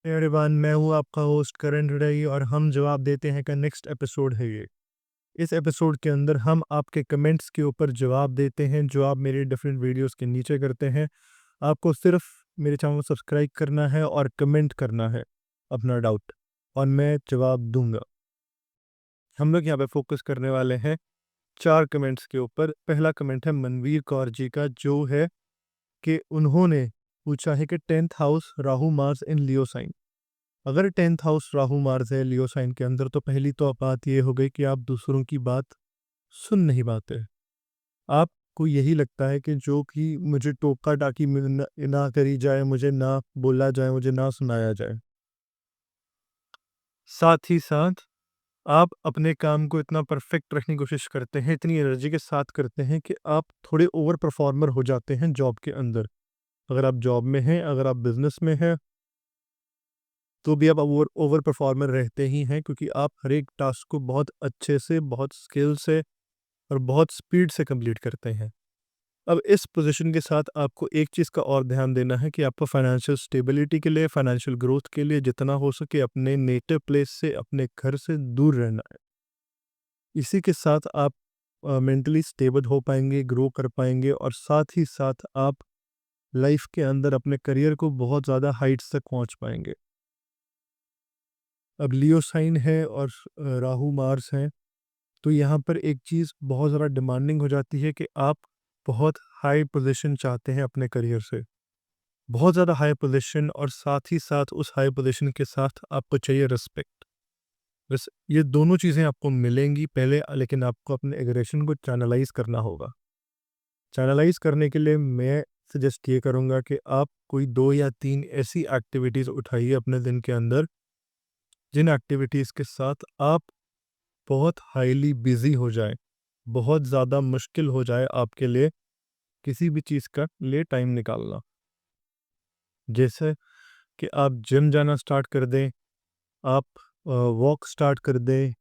Everyone, मैं हूँ आपका होस्ट करण रड़ई और हम जवाब देते हैं का नेक्स्ट एपिसोड है ये। इस एपिसोड के अंदर हम आपके कमेंट्स के ऊपर जवाब देते हैं जो आप मेरे डिफरेंट वीडियोस के नीचे करते हैं। आपको सिर्फ मेरे चैनल को सब्सक्राइब करना है और कमेंट करना है अपना डाउट, और मैं जवाब दूंगा। हम लोग यहाँ पे फोकस करने वाले हैं 4 कमेंट्स के ऊपर। पहला कमेंट है मनवीर कौर जी का, जो है कि उन्होंने पूछा है कि 10th हाउस राहु मार्स इन लियो साइन। अगर 10th हाउस राहु मार्स है लियो साइन के अंदर, तो पहली तो बात ये हो गई कि आप दूसरों की बात सुन नहीं पाते। आपको यही लगता है कि जो कि मुझे टोका टाकी ना करी जाए, मुझे ना बोला जाए, मुझे ना सुनाया जाए। साथ ही साथ आप अपने काम को इतना परफेक्ट रखने की कोशिश करते हैं, इतनी एनर्जी के साथ करते हैं कि आप थोड़े ओवर परफॉर्मर हो जाते हैं जॉब के अंदर। अगर आप जॉब में हैं, अगर आप बिजनेस में हैं, तो भी आप ओवर परफॉर्मर रहते ही हैं, क्योंकि आप हर एक टास्क को बहुत अच्छे से, बहुत स्किल से और बहुत स्पीड से कंप्लीट करते हैं। अब इस पोजीशन के साथ आपको एक चीज़ का और ध्यान देना है कि आपको फाइनेंशियल स्टेबिलिटी के लिए, फाइनेंशियल ग्रोथ के लिए जितना हो सके अपने नेटिव प्लेस से, अपने घर से दूर रहना है। इसी के साथ आप मेंटली स्टेबल हो पाएंगे, ग्रो कर पाएंगे, और साथ ही साथ आप लाइफ के अंदर अपने करियर को बहुत ज़्यादा हाइट्स तक पहुंच पाएंगे। अब लियो साइन है और राहु मार्स हैं, तो यहाँ पर एक चीज़ बहुत ज़्यादा डिमांडिंग हो जाती है कि आप बहुत हाई पोजीशन चाहते हैं अपने करियर से, बहुत ज़्यादा हाई पोजीशन, और साथ ही साथ उस हाई पोजीशन के साथ आपको चाहिए रिस्पेक्ट। बस ये दोनों चीज़ें आपको मिलेंगी पहले, लेकिन आपको अपने एग्रेशन को चैनलाइज करना होगा। चैनलाइज करने के लिए मैं सजेस्ट ये करूँगा कि आप कोई 2 या 3 ऐसी एक्टिविटीज़ उठाइए अपने दिन के अंदर, जिन एक्टिविटीज़ के साथ आप बहुत हाईली बिजी हो जाए, बहुत ज़्यादा मुश्किल हो जाए आपके लिए किसी भी चीज़ का लिए टाइम निकालना। जैसे कि आप जिम जाना स्टार्ट कर दें, आप वॉक स्टार्ट कर दें,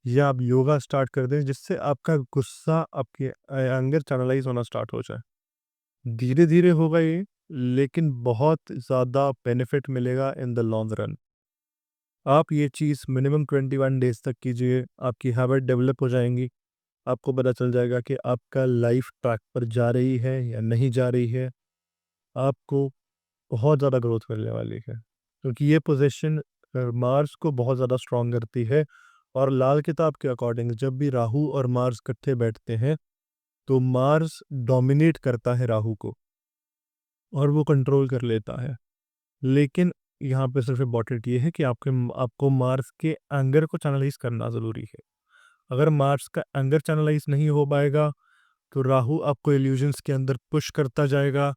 या आप योगा स्टार्ट कर दें, जिससे आपका गुस्सा आपके अंदर चैनलाइज होना स्टार्ट हो जाए। धीरे धीरे होगा ये, लेकिन बहुत ज़्यादा बेनिफिट मिलेगा इन द लॉन्ग रन। आप ये चीज़ मिनिमम 21 डेज तक कीजिए, आपकी हैबिट डेवलप हो जाएंगी। आपको पता चल जाएगा कि आपका लाइफ ट्रैक पर जा रही है या नहीं जा रही है। आपको बहुत ज़्यादा ग्रोथ मिलने वाली है, क्योंकि ये पोजीशन मार्स को बहुत ज़्यादा स्ट्रॉन्ग करती है। और लाल किताब के अकॉर्डिंग जब भी राहु और मार्स इकट्ठे बैठते हैं, तो मार्स डोमिनेट करता है राहु को और वो कंट्रोल कर लेता है। लेकिन यहाँ पे सिर्फ इम्पॉर्टेंट ये है कि आपको मार्स के एंगर को चैनलाइज करना ज़रूरी है। अगर मार्स का एंगर चैनलाइज नहीं हो पाएगा, तो राहु आपको इल्यूजन्स के अंदर पुश करता जाएगा,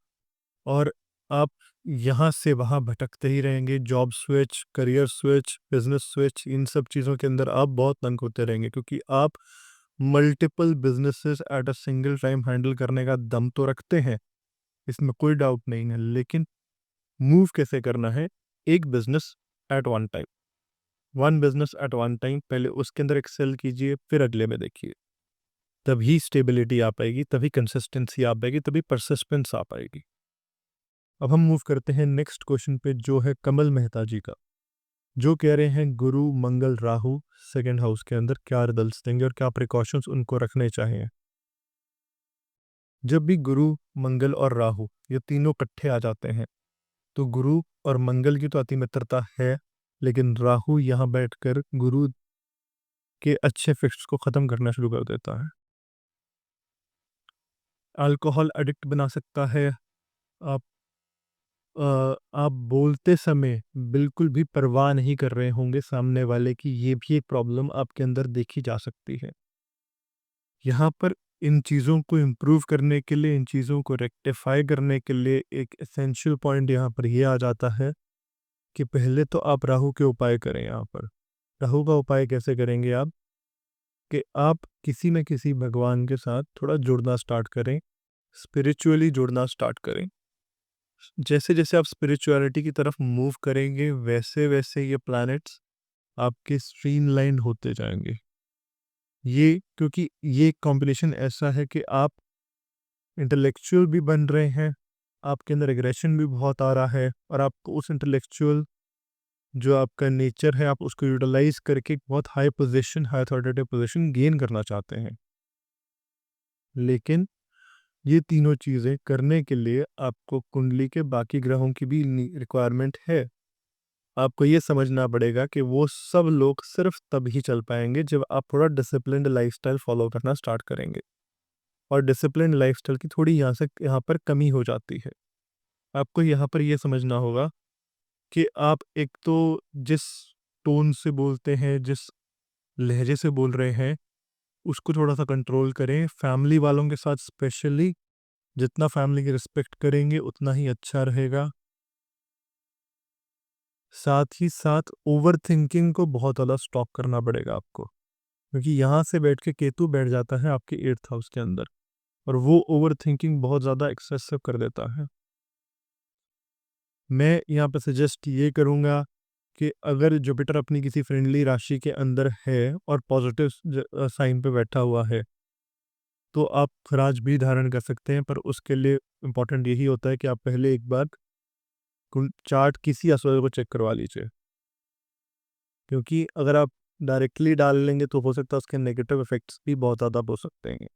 और आप यहाँ से वहाँ भटकते ही रहेंगे। Job switch, career switch, business switch, इन सब चीज़ों के अंदर आप बहुत तंग होते रहेंगे, क्योंकि आप multiple businesses at a single time handle करने का दम तो रखते हैं, इसमें कोई डाउट नहीं है। लेकिन मूव कैसे करना है, एक business at one time, one business at one time, पहले उसके अंदर एक्सेल कीजिए, फिर अगले में देखिए। तभी स्टेबिलिटी आ पाएगी, तभी कंसिस्टेंसी आ पाएगी, तभी परसिस्टेंस आ पाएगी। अब हम मूव करते हैं नेक्स्ट क्वेश्चन पे, जो है कमल मेहता जी का, जो कह रहे हैं गुरु मंगल राहु सेकंड हाउस के अंदर क्या रिजल्ट्स देंगे और क्या प्रिकॉशंस उनको रखने चाहिए। जब भी गुरु, मंगल और राहु ये तीनों इकट्ठे आ जाते हैं, तो गुरु और मंगल की तो अति मित्रता है, लेकिन राहु यहाँ बैठकर गुरु के अच्छे फिक्स को ख़त्म करना शुरू कर देता है। अल्कोहल एडिक्ट बना सकता है। आप आप बोलते समय बिल्कुल भी परवाह नहीं कर रहे होंगे सामने वाले की, ये भी एक प्रॉब्लम आपके अंदर देखी जा सकती है। यहाँ पर इन चीज़ों को इम्प्रूव करने के लिए, इन चीज़ों को रेक्टिफाई करने के लिए एक एसेंशियल पॉइंट यहाँ पर ये आ जाता है कि पहले तो आप राहु के उपाय करें। यहाँ पर राहु का उपाय कैसे करेंगे आप, कि आप किसी न किसी भगवान के साथ थोड़ा जुड़ना स्टार्ट करें, स्पिरिचुअली जुड़ना स्टार्ट करें। जैसे जैसे आप स्पिरिचुअलिटी की तरफ मूव करेंगे, वैसे वैसे ये प्लैनेट्स आपके स्ट्रीमलाइन होते जाएंगे। ये क्योंकि ये कॉम्बिनेशन ऐसा है कि आप इंटेलेक्चुअल भी बन रहे हैं, आपके अंदर एग्रेशन भी बहुत आ रहा है, और आपको उस इंटेलेक्चुअल जो आपका नेचर है आप उसको यूटिलाइज़ करके एक बहुत high position, high authoritative position gain करना चाहते हैं। लेकिन ये तीनों चीज़ें करने के लिए आपको कुंडली के बाकी ग्रहों की भी रिक्वायरमेंट है। आपको ये समझना पड़ेगा कि वो सब लोग सिर्फ तब ही चल पाएंगे जब आप थोड़ा डिसिप्लिन्ड लाइफस्टाइल फॉलो करना स्टार्ट करेंगे। और डिसिप्लिन्ड लाइफस्टाइल की थोड़ी यहाँ पर कमी हो जाती है। आपको यहाँ पर ये समझना होगा कि आप एक तो जिस टोन से बोलते हैं, जिस लहजे से बोल रहे हैं, उसको थोड़ा सा कंट्रोल करें। फैमिली वालों के साथ स्पेशली जितना फैमिली की रिस्पेक्ट करेंगे उतना ही अच्छा रहेगा। साथ ही साथ ओवरथिंकिंग को बहुत ज़्यादा स्टॉप करना पड़ेगा आपको, क्योंकि यहाँ से बैठ के केतु बैठ जाता है आपके 8th हाउस के अंदर और वो ओवरथिंकिंग बहुत ज़्यादा एक्सेसिव कर देता है। मैं यहाँ पे सजेस्ट ये करूँगा कि अगर जुपिटर अपनी किसी फ्रेंडली राशि के अंदर है और पॉजिटिव साइन पे बैठा हुआ है, तो आप खराज भी धारण कर सकते हैं, पर उसके लिए इम्पोर्टेंट यही होता है कि आप पहले एक बार चार्ट किसी एस्ट्रोलॉजर को चेक करवा लीजिए, क्योंकि अगर आप डायरेक्टली डाल लेंगे तो हो सकता है उसके नेगेटिव इफेक्ट्स भी बहुत ज़्यादा हो सकते हैं।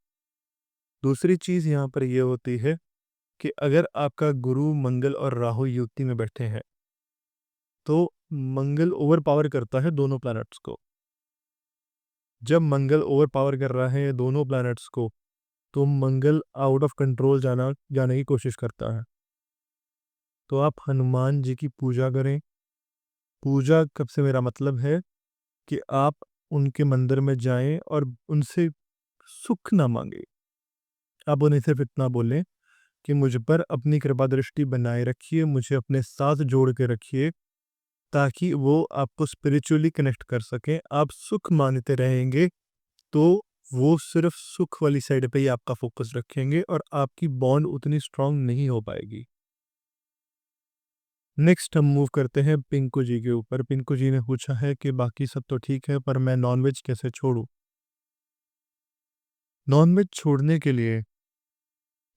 दूसरी चीज़ यहाँ पर ये होती है कि अगर आपका गुरु मंगल और राहु युति में बैठे हैं, तो मंगल ओवर पावर करता है दोनों प्लैनेट्स को। जब मंगल ओवर पावर कर रहा है दोनों प्लैनेट्स को, तो मंगल आउट ऑफ कंट्रोल जाने की कोशिश करता है। तो आप हनुमान जी की पूजा करें। पूजा कब से मेरा मतलब है कि आप उनके मंदिर में जाएं और उनसे सुख ना मांगे। आप उन्हें सिर्फ इतना बोलें कि मुझ पर अपनी कृपा दृष्टि बनाए रखिए, मुझे अपने साथ जोड़ के रखिए, ताकि वो आपको स्पिरिचुअली कनेक्ट कर सकें। आप सुख मानते रहेंगे तो वो सिर्फ सुख वाली साइड पे ही आपका फ़ोकस रखेंगे और आपकी बॉन्ड उतनी स्ट्रॉन्ग नहीं हो पाएगी। नेक्स्ट हम मूव करते हैं पिंकू जी के ऊपर। पिंकू जी ने पूछा है कि बाकी सब तो ठीक है, पर मैं नॉनवेज कैसे छोड़ूँ? नॉनवेज छोड़ने के लिए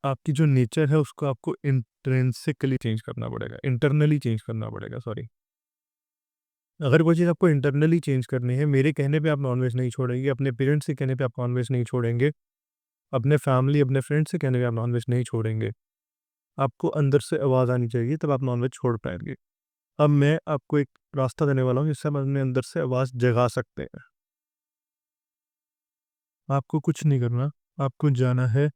आपकी जो नेचर है उसको आपको इंट्रिंसिकली चेंज करना पड़ेगा, इंटरनली चेंज करना पड़ेगा, सॉरी। अगर वो चीज़ आपको इंटरनली चेंज करनी है, मेरे कहने पे आप नॉनवेज नहीं छोड़ेंगे, अपने पेरेंट्स के कहने पे आप नॉनवेज नहीं छोड़ेंगे, अपने फैमिली, अपने फ्रेंड्स के कहने पे आप नॉनवेज नहीं छोड़ेंगे। आपको अंदर से आवाज़ आनी चाहिए, तब आप नॉनवेज छोड़ पाएँगे। अब मैं आपको एक रास्ता देने वाला हूँ जिससे आप अपने अंदर से आवाज़ जगा सकते हैं। आपको कुछ नहीं करना, आपको जाना है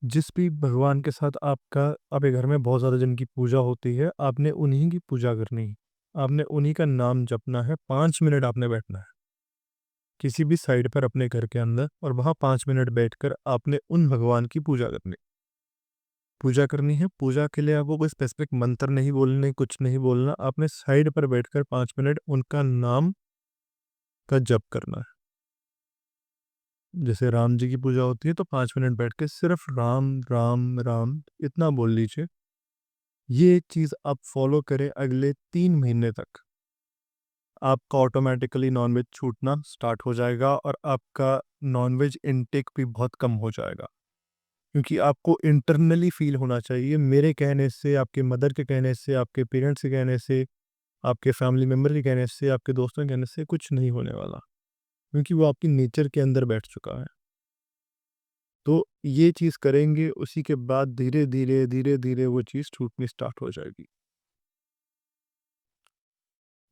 जिस भी भगवान के साथ आपके घर में बहुत ज़्यादा जिनकी पूजा होती है, आपने उन्हीं की पूजा करनी है। आपने उन्हीं का नाम जपना है, 5 मिनट आपने बैठना है, किसी भी साइड पर अपने घर के अंदर, और वहाँ 5 मिनट बैठकर आपने उन भगवान की पूजा करनी है। पूजा के लिए आपको कोई स्पेसिफिक मंत्र नहीं बोलने, कुछ नहीं बोलना, आपने साइड पर बैठकर 5 मिनट उनका नाम का जप करना है। जैसे राम जी की पूजा होती है तो 5 मिनट बैठ के सिर्फ राम, राम, राम इतना बोल लीजिए। ये चीज़ आप फॉलो करें अगले 3 महीने तक, आपका ऑटोमैटिकली नॉनवेज छूटना स्टार्ट हो जाएगा और आपका नॉनवेज इनटेक भी बहुत कम हो जाएगा। क्योंकि आपको इंटरनली फ़ील होना चाहिए, मेरे कहने से, आपके मदर के कहने से, आपके पेरेंट्स के कहने से, आपके फैमिली मेंबर के कहने से, आपके दोस्तों के कहने से कुछ नहीं होने वाला, क्योंकि वो आपकी नेचर के अंदर बैठ चुका है। तो ये चीज़ करेंगे, उसी के बाद धीरे-धीरे, धीरे-धीरे वो चीज़ छूटनी स्टार्ट हो जाएगी।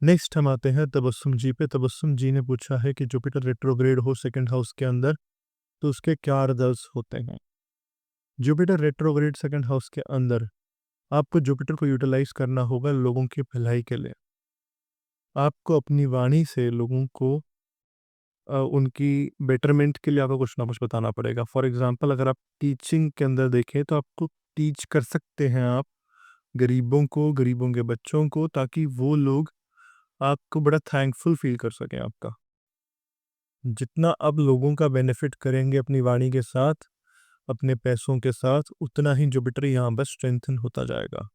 नेक्स्ट हम आते हैं तबस्सुम जी पे। तबस्सुम जी ने पूछा है कि जुपिटर रेट्रोग्रेड हो 2nd हाउस के अंदर, तो उसके क्या रिजल्ट्स होते हैं? जुपिटर रेट्रोग्रेड 2nd हाउस के अंदर आपको जुपिटर को यूटिलाइज़ करना होगा लोगों की भलाई के लिए। आपको अपनी वाणी से लोगों को उनकी बेटरमेंट के लिए आपको कुछ ना कुछ बताना पड़ेगा। फॉर एग्ज़ाम्पल अगर आप टीचिंग के अंदर देखें तो आपको टीच कर सकते हैं आप गरीबों को, गरीबों के बच्चों को, ताकि वो लोग आपको बड़ा थैंकफुल फ़ील कर सकें आपका। जितना आप लोगों का बेनिफिट करेंगे अपनी वाणी के साथ, अपने पैसों के साथ, उतना ही जुपिटर यहाँ पर स्ट्रेंथन होता जाएगा।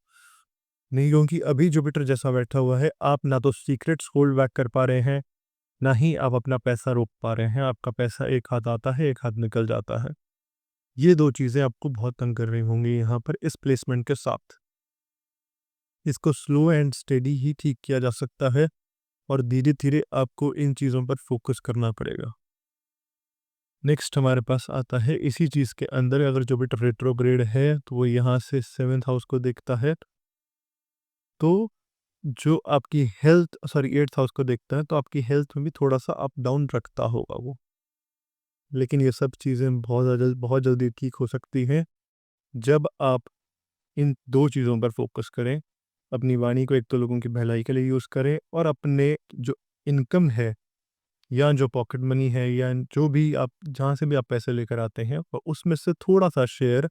नहीं, क्योंकि अभी जुपिटर जैसा बैठा हुआ है, आप ना तो सीक्रेट्स होल्ड बैक कर पा रहे हैं, ना ही आप अपना पैसा रोक पा रहे हैं। आपका पैसा एक हाथ आता है, एक हाथ निकल जाता है। ये 2 चीज़ें आपको बहुत तंग कर रही होंगी यहाँ पर इस प्लेसमेंट के साथ। इसको स्लो एंड स्टेडी ही ठीक किया जा सकता है और धीरे-धीरे आपको इन चीज़ों पर फ़ोकस करना पड़ेगा। नेक्स्ट हमारे पास आता है इसी चीज़ के अंदर, अगर जुपिटर रेट्रोग्रेड है तो वो यहाँ से 7th हाउस को देखता है। तो जो आपकी हेल्थ, सॉरी 8th हाउस को देखता है, तो आपकी हेल्थ में भी थोड़ा-सा अप डाउन रखता होगा वो। लेकिन ये सब चीज़ें बहुत जल्दी ठीक हो सकती हैं, जब आप इन 2 चीज़ों पर फ़ोकस करें। अपनी वाणी को एक तो लोगों की भलाई के लिए यूज़ करें और अपने जो इनकम है या जो पॉकेट मनी है या जो भी आप जहाँ से भी आप पैसे लेकर आते हैं, उसमें से थोड़ा-सा शेयर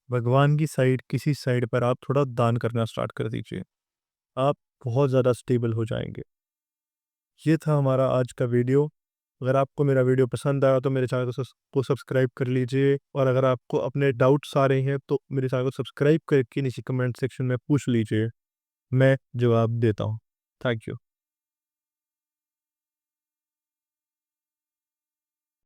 भगवान की साइड, किसी साइड पर आप थोड़ा दान करना स्टार्ट कर दीजिए। आप बहुत ज़्यादा स्टेबल हो जाएँगे। ये था हमारा आज का वीडियो। अगर आपको मेरा वीडियो पसंद आया तो मेरे चैनल को सब्सक्राइब कर लीजिए, और अगर आपको अपने डाउट्स आ रहे हैं तो मेरे चैनल को सब्सक्राइब करके नीचे कमेंट सेक्शन में पूछ लीजिए, मैं जवाब देता हूँ। Thank you.